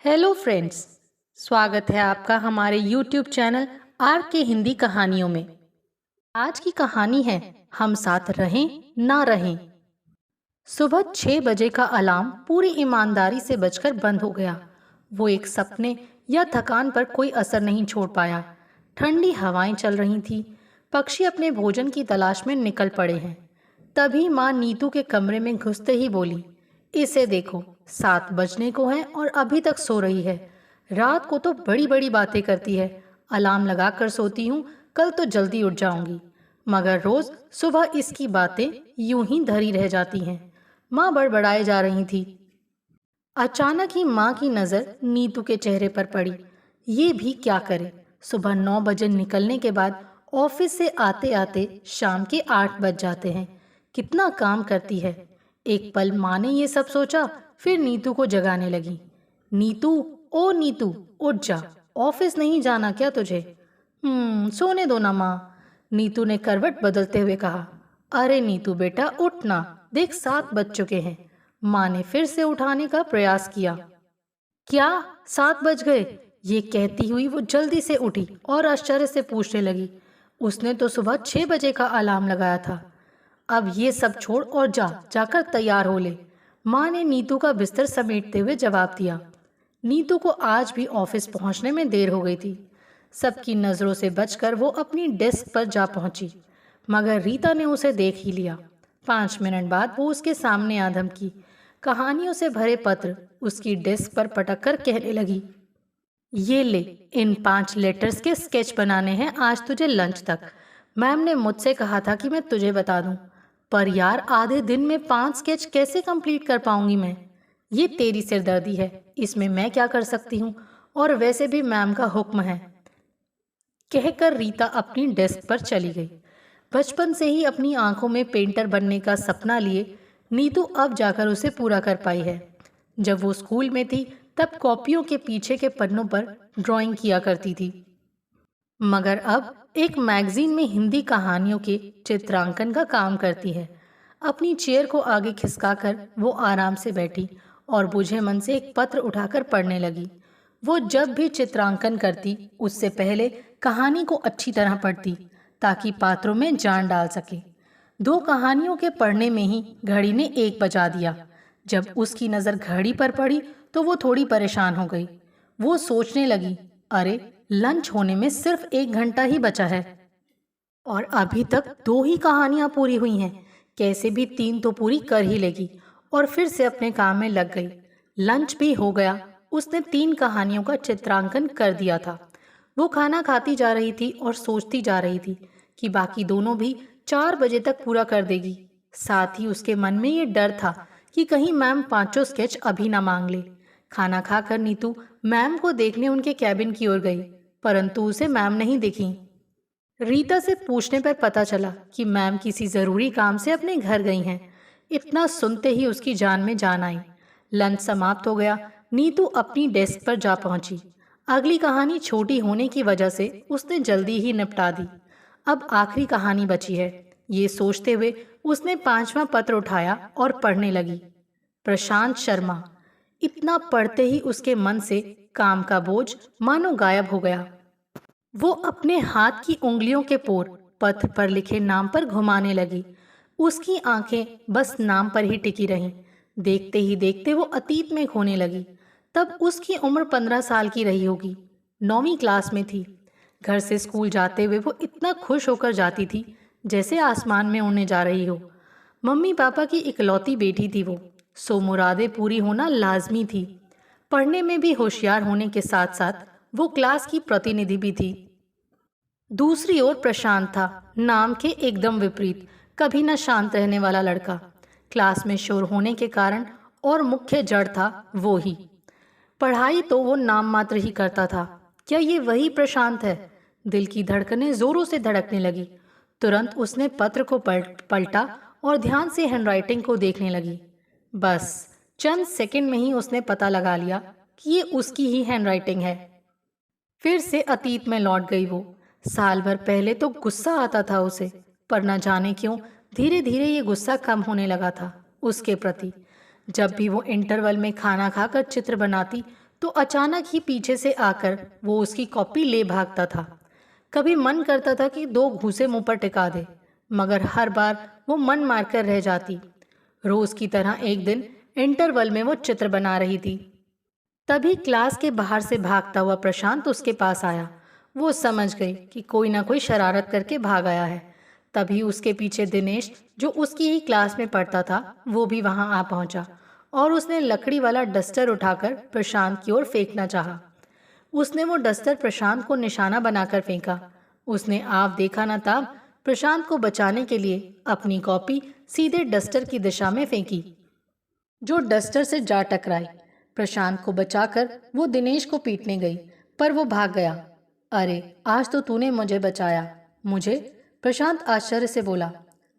Hello friends. स्वागत है आपका हमारे यूट्यूब चैनल आर के हिंदी कहानियों में। आज की कहानी है हम साथ रहें ना रहें। सुबह 6 बजे का अलार्म पूरी ईमानदारी से बजकर बंद हो गया। वो एक सपने या थकान पर कोई असर नहीं छोड़ पाया। ठंडी हवाएं चल रही थी, पक्षी अपने भोजन की तलाश में निकल पड़े हैं। तभी माँ नीतू के कमरे में घुसते ही बोली, इसे देखो, 7 बजने को है और अभी तक सो रही है। रात को तो बड़ी बड़ी बातें करती है। अलार्म लगा कर सोती हूँ, कल तो जल्दी उठ जाऊंगी। मगर रोज सुबह इसकी बातें यूं ही धरी रह जाती हैं। माँ बड़बड़ाए जा रही थी। अचानक ही माँ की नजर नीतू के चेहरे पर पड़ी। ये भी क्या करे, सुबह 9 बजे निकलने के बाद ऑफिस से आते आते शाम के 8 बज जाते हैं। कितना काम करती है। एक पल माँ ने ये सब सोचा, फिर नीतू को जगाने लगी। नीतू, ओ नीतू, उठ जा। ऑफिस नहीं जाना क्या तुझे? सोने दो ना माँ। नीतू ने करवट बदलते हुए कहा। अरे नीतू बेटा, उठ ना, देख 7 बज चुके हैं। माँ ने फिर से उठाने का प्रयास किया। क्या 7 बज गए? ये कहती हुई वो जल्दी से उठी और आश्चर्य से पूछने लगी, उसने तो सुबह 6 बजे का अलार्म लगाया था। अब ये सब छोड़ और जाकर तैयार हो ले। माँ ने नीतू का बिस्तर समेटते हुए जवाब दिया। नीतू को आज भी ऑफिस पहुंचने में देर हो गई थी। सबकी नजरों से बचकर वो अपनी डेस्क पर जा पहुंची, मगर रीता ने उसे देख ही लिया। 5 मिनट बाद वो उसके सामने आधम की कहानियों से भरे पत्र उसकी डेस्क पर पटक कर कहने लगी, ये ले, इन 5 लेटर्स के स्केच बनाने हैं आज तुझे लंच तक। मैम ने मुझसे कहा था कि मैं तुझे बता दूं, पर यार आधे दिन में 5 स्केच कैसे कंप्लीट कर पाऊंगी मैं? ये तेरी सिरदर्दी है, इसमें मैं क्या कर सकती हूँ? और वैसे भी मैम का हुक्म है। कहकर रीता अपनी डेस्क पर चली गई। बचपन से ही अपनी आंखों में पेंटर बनने का सपना लिए नीतू अब जाकर उसे पूरा कर पाई है। जब वो स्कूल में थी तब कॉपियों के पीछे के पन्नों पर ड्राइंग किया करती थी, मगर अब एक मैगजीन में हिंदी कहानियों के चित्रांकन का काम करती है। अपनी चेयर को आगे खिसकाकर वो आराम से बैठी और बुझे मन से एक पत्र उठाकर पढ़ने लगी। वो जब भी चित्रांकन करती उससे पहले कहानी को अच्छी तरह पढ़ती, ताकि पात्रों में जान डाल सके। 2 कहानियों के पढ़ने में ही घड़ी ने 1 बजा दिया। जब उसकी नज़र घड़ी पर पड़ी तो वो थोड़ी परेशान हो गई। वो सोचने लगी, अरे लंच होने में सिर्फ 1 घंटा ही बचा है और अभी तक 2 ही कहानियां पूरी हुई हैं। कैसे भी 3 तो पूरी कर ही लेगी। और फिर से अपने काम में लग गई। लंच भी हो गया। उसने 3 कहानियों का चित्रांकन कर दिया था। वो खाना खाती जा रही थी और सोचती जा रही थी कि बाकी दोनों भी 4 बजे तक पूरा कर देगी। साथ ही उसके मन में ये डर था कि कहीं मैम 5 स्केच अभी ना मांग ले। खाना खाकर नीतू मैम को देखने उनके कैबिन की ओर गई, परंतु उसे मैम नहीं दिखी। रीता से पूछने पर पता चला कि मैम किसी जरूरी काम से अपने घर गई हैं। इतना सुनते ही उसकी जान में जान आई। लंच समाप्त हो गया। नीतू अपनी डेस्क पर जा पहुंची। अगली कहानी छोटी होने की वजह से उसने जल्दी ही निपटा दी। अब आखिरी कहानी बची है। ये सोचते हुए उसने 5वां पत्र उठाया और पढ़ने लगी। प्रशांत शर्मा। इतना पढ़ते ही उसके मन से काम का बोझ मानो गायब हो गया। वो अपने हाथ की उंगलियों के पोर पत्र पर लिखे नाम पर घुमाने लगी। उसकी आंखें बस नाम पर ही टिकी रहीं। देखते ही देखते वो अतीत में खोने लगी। तब उसकी उम्र 15 साल की रही होगी। 9वीं क्लास में थी। घर से स्कूल जाते हुए वो इतना खुश होकर जाती थी जैसे आसमान में उड़ने जा रही हो। मम्मी पापा की इकलौती बेटी थी वो, सो मुरादें पूरी होना लाजमी थी। पढ़ने में भी होशियार होने के साथ साथ वो क्लास की प्रतिनिधि भी थी। दूसरी ओर प्रशांत था, नाम के एकदम विपरीत, कभी न शांत रहने वाला लड़का। क्लास में शोर होने के कारण और मुख्य जड़ था वो ही। पढ़ाई तो वो नाम मात्र ही करता था। क्या ये वही प्रशांत है? दिल की धड़कनें जोरों से धड़कने लगी। तुरंत उसने पत्र को पलटा और ध्यान से हैंडराइटिंग को देखने लगी। बस चंद सेकंड में ही उसने पता लगा लिया कि ये उसकी ही हैंडराइटिंग है। फिर से अतीत में लौट गई वो। साल भर पहले तो गुस्सा आता था उसे, पर न जाने क्यों धीरे धीरे ये गुस्सा कम होने लगा था उसके प्रति। जब भी वो इंटरवल में खाना खाकर चित्र बनाती तो अचानक ही पीछे से आकर वो उसकी कॉपी ले भागता था। कभी मन करता था कि दो घूंसे मुंह पर टिका दे, मगर हर बार वो मन मारकर रह जाती। रोज की तरह एक दिन इंटरवल में वो चित्र बना रही थी। तभी क्लास के बाहर से भागता हुआ प्रशांत उसके पास आया। वो समझ गई कि कोई ना कोई शरारत करके भाग आया है। तभी उसके पीछे दिनेश, जो उसकी ही क्लास में पढ़ता था, वो भी वहां आ पहुंचा और उसने लकड़ी वाला डस्टर उठाकर प्रशांत की ओर फेंकना चाहा। उसने वो डस्टर प्रशांत को निशाना बनाकर फेंका। उसने आप देखा न ताब प्रशांत को बचाने के लिए अपनी कॉपी सीधे डस्टर की दिशा में फेंकी, जो डस्टर से जा टकराई। प्रशांत को बचाकर वो दिनेश को पीटने गई, पर वो भाग गया। अरे, आज तो तूने मुझे बचाया। मुझे? प्रशांत आश्चर्य से बोला।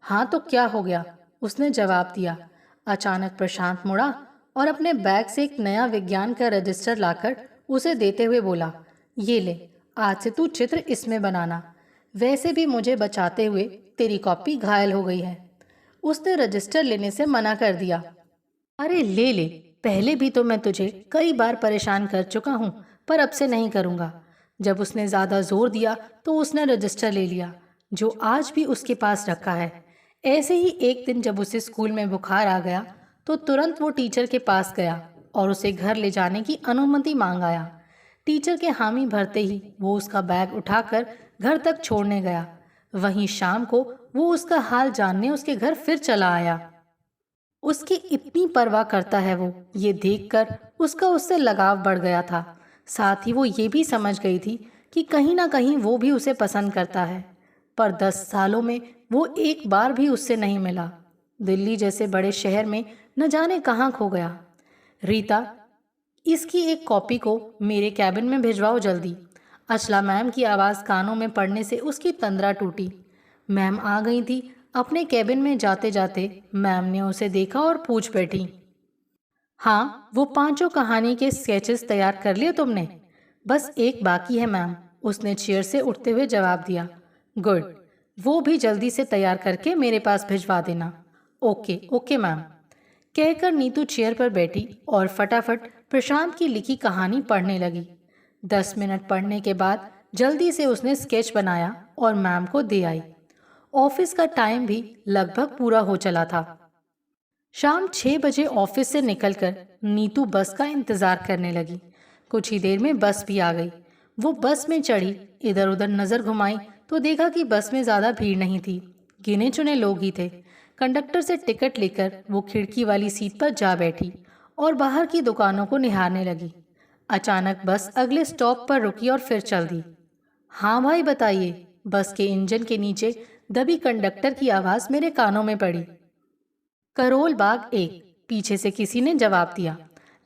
हाँ तो क्या हो गया, उसने जवाब दिया। अचानक प्रशांत मुड़ा और अपने बैग से एक नया विज्ञान का रजिस्टर लाकर उसे देते हुए बोला, ये ले, आज से तू चित्र इसमें बनाना। वैसे भी मुझे बचाते हुए तेरी कॉपी घायल हो गई है। उसने रजिस्टर लेने से मना कर दिया। अरे ले ले, पहले भी तो मैं तुझे कई बार परेशान कर चुका हूँ, पर अब से नहीं करूँगा। जब उसने ज़्यादा जोर दिया तो उसने रजिस्टर ले लिया, जो आज भी उसके पास रखा है। ऐसे ही एक दिन जब उसे स्कूल में बुखार आ गया तो तुरंत वो टीचर के पास गया और उसे घर ले जाने की अनुमति मांग आया। टीचर के हामी भरते ही वो उसका बैग उठाकर घर तक छोड़ने गया। वहीं शाम को वो उसका हाल जानने उसके घर फिर चला आया। उसकी इतनी परवाह करता है वो, ये देखकर उसका उससे लगाव बढ़ गया था। साथ ही वो ये भी समझ गई थी कि कहीं ना कहीं वो भी उसे पसंद करता है। पर 10 सालों में वो एक बार भी उससे नहीं मिला। दिल्ली जैसे बड़े शहर में न जाने कहाँ खो गया। रीता, इसकी एक कॉपी को मेरे कैबिन में भिजवाओ जल्दी। अचला मैम की आवाज़ कानों में पड़ने से उसकी तंद्रा टूटी। मैम आ गई थी। अपने कैबिन में जाते जाते मैम ने उसे देखा और पूछ बैठी, हाँ, वो पांचों कहानी के स्केचेस तैयार कर लिए तुमने? बस एक बाकी है मैम, उसने चेयर से उठते हुए जवाब दिया। गुड, वो भी जल्दी से तैयार करके मेरे पास भिजवा देना। ओके ओके मैम, कहकर नीतू चेयर पर बैठी और फटाफट प्रशांत की लिखी कहानी पढ़ने लगी। 10 मिनट पढ़ने के बाद जल्दी से उसने स्केच बनाया और मैम को दे आई। ऑफिस का टाइम भी लगभग पूरा हो चला था। शाम 6 बजे ऑफिस से निकलकर नीतू बस का इंतजार करने लगी। कुछ ही देर में बस भी आ गई। वो बस में चढ़ी, इधर उधर नजर घुमाई तो देखा कि बस में ज्यादा भीड़ नहीं थी, गिने चुने लोग ही थे। कंडक्टर से टिकट लेकर वो खिड़की वाली सीट पर जा बैठी और बाहर की दुकानों को निहारने लगी। अचानक बस अगले स्टॉप पर रुकी और फिर चल दी। हाँ भाई बताइए, बस के इंजन के नीचे दबी कंडक्टर की आवाज मेरे कानों में पड़ी। करोल बाग 1, पीछे से किसी ने जवाब दिया।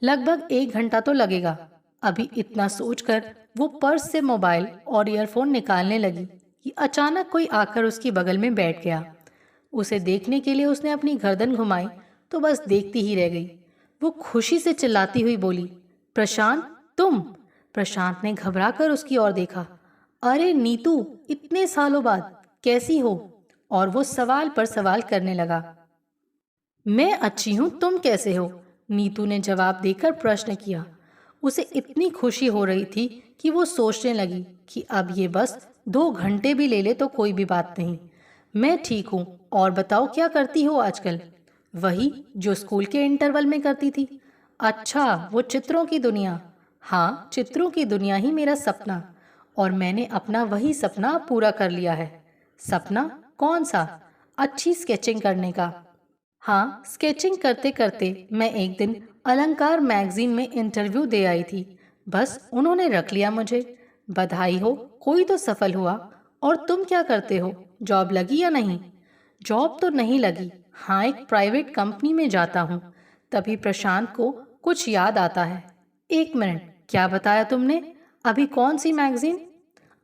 लगभग 1 घंटा तो लगेगा। अभी इतना सोचकर वो पर्स से मोबाइल और ईयरफोन निकालने लगी कि अचानक कोई आकर उसकी बगल में बैठ गया। उसे देखने के लिए उसने अपनी गर्दन घुमाई तो बस देखती ही रह गई। वो खुशी से चिल्लाती हुई बोली, प्रशांत, तुम? प्रशांत ने घबरा कर उसकी ओर देखा। अरे नीतू, इतने सालों बाद कैसी हो? और वो सवाल पर सवाल करने लगा। मैं अच्छी हूँ, तुम कैसे हो? नीतू ने जवाब देकर प्रश्न किया। उसे इतनी खुशी हो रही थी कि वो सोचने लगी कि अब ये बस 2 घंटे भी ले ले तो कोई भी बात नहीं। मैं ठीक हूँ, और बताओ क्या करती हो आजकल? वही जो स्कूल के इंटरवल में करती थी। अच्छा, वो चित्रों की दुनिया। हाँ, चित्रों की दुनिया ही मेरा सपना, और मैंने अपना वही सपना पूरा कर लिया है। सपना कौन सा? अच्छी स्केचिंग करने का। हाँ, स्केचिंग करते करते मैं एक दिन अलंकार मैगजीन में इंटरव्यू दे आई थी। बस उन्होंने रख लिया मुझे। बधाई हो, कोई तो सफल हुआ। और तुम क्या करते हो? जॉब लगी या नहीं? जॉब तो नहीं लगी। हाँ, एक प्राइवेट कंपनी में जाता हूँ। तभी प्रशांत को कुछ याद आता है। 1 मिनट, क्या बताया तुमने? अभी कौन सी मैगजीन?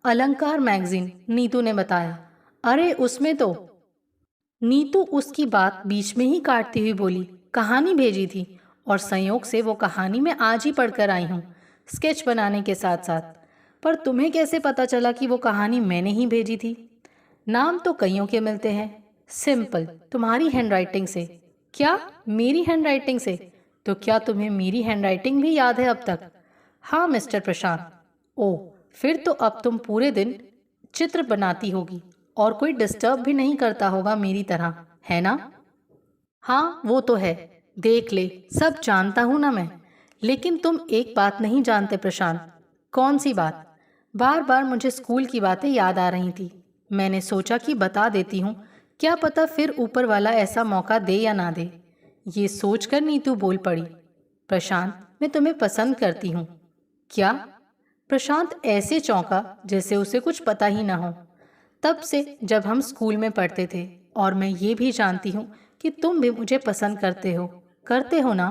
अलंकार मैगजीन, नीतू ने बताया। अरे उसमें तो। नीतू उसकी बात बीच में ही काटती हुई बोली, कहानी भेजी थी, और संयोग से वो कहानी मैं आज ही पढ़कर आई हूँ, स्केच बनाने के साथ साथ। पर तुम्हें कैसे पता चला कि वो कहानी मैंने ही भेजी थी? नाम तो कईयों के मिलते हैं। सिंपल, तुम्हारी हैंडराइटिंग से। क्या, मेरी हैंडराइटिंग से? तो क्या तुम्हें मेरी हैंडराइटिंग भी याद है अब तक? हाँ मिस्टर प्रशांत। ओह, फिर तो अब तुम पूरे दिन चित्र बनाती होगी और कोई डिस्टर्ब भी नहीं करता होगा मेरी तरह, है ना? हाँ वो तो है। देख ले, सब जानता हूँ ना मैं। लेकिन तुम एक बात नहीं जानते प्रशांत। कौन सी बात? बार बार मुझे स्कूल की बातें याद आ रही थी। मैंने सोचा कि बता देती हूँ, क्या पता फिर ऊपर वाला ऐसा मौका दे या ना दे। ये सोचकर नीतू बोल पड़ी, प्रशांत मैं तुम्हें पसंद करती हूँ। क्या? प्रशांत ऐसे चौंका जैसे उसे कुछ पता ही ना हो। तब से जब हम स्कूल में पढ़ते थे, और मैं ये भी जानती हूँ कि तुम भी मुझे पसंद करते हो ना?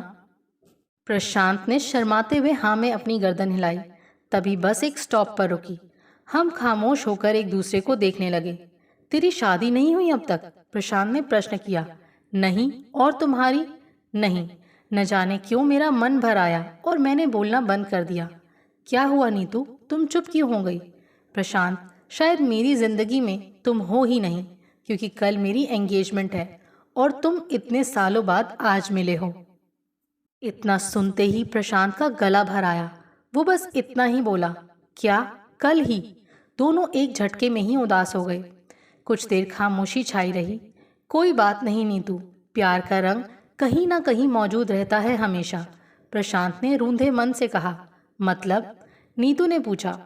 प्रशांत ने शर्माते हुए हाँ में अपनी गर्दन हिलाई। तभी बस एक स्टॉप पर रुकी। हम खामोश होकर एक दूसरे को देखने लगे। तेरी शादी नहीं हुई अब तक? प्रशांत ने प्रश्न किया। नहीं। और तुम्हारी? नहीं। न जाने क्यों मेरा मन भर आया और मैंने बोलना बंद कर दिया। क्या हुआ नीतू, तुम चुप क्यों हो गई? प्रशांत, शायद मेरी जिंदगी में तुम हो ही नहीं, क्योंकि कल मेरी एंगेजमेंट है और तुम इतने सालों बाद आज मिले हो। इतना सुनते ही प्रशांत का गला भर आया। वो बस इतना ही बोला, क्या कल ही? दोनों एक झटके में ही उदास हो गए। कुछ देर खामोशी छाई रही। कोई बात नहीं नीतू, प्यार का रंग कहीं ना कहीं मौजूद रहता है हमेशा, प्रशांत ने रूंधे मन से कहा। मतलब? नीतू ने पूछा।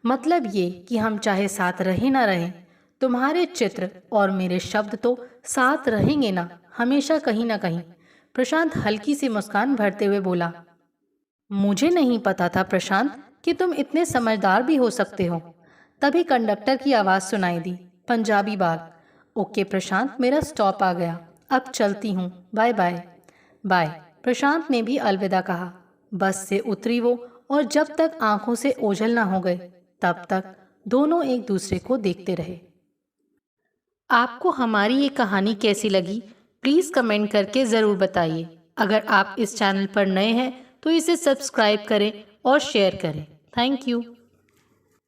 मतलब ये कि हम चाहे साथ रहे ना रहें, तुम्हारे चित्र और मेरे शब्द तो साथ रहेंगे ना, हमेशा कहीं ना कहीं। प्रशांत हल्की सी मुस्कान भरते हुए बोला। मुझे नहीं पता था प्रशांत कि तुम इतने समझदार भी हो सकते हो। तभी कंडक्टर की आवाज़ सुनाई दी, पंजाबी बाग। ओके प्रशांत, मेरा स्टॉप आ गया, अब चलती हूँ, बाय बाय। बाय। प्रशांत ने भी अलविदा कहा। बस से उतरी वो, और जब तक आंखों से ओझल ना हो गए तब तक दोनों एक दूसरे को देखते रहे। आपको हमारी ये कहानी कैसी लगी, प्लीज़ कमेंट करके ज़रूर बताइए। अगर आप इस चैनल पर नए हैं तो इसे सब्सक्राइब करें और शेयर करें। Thank you.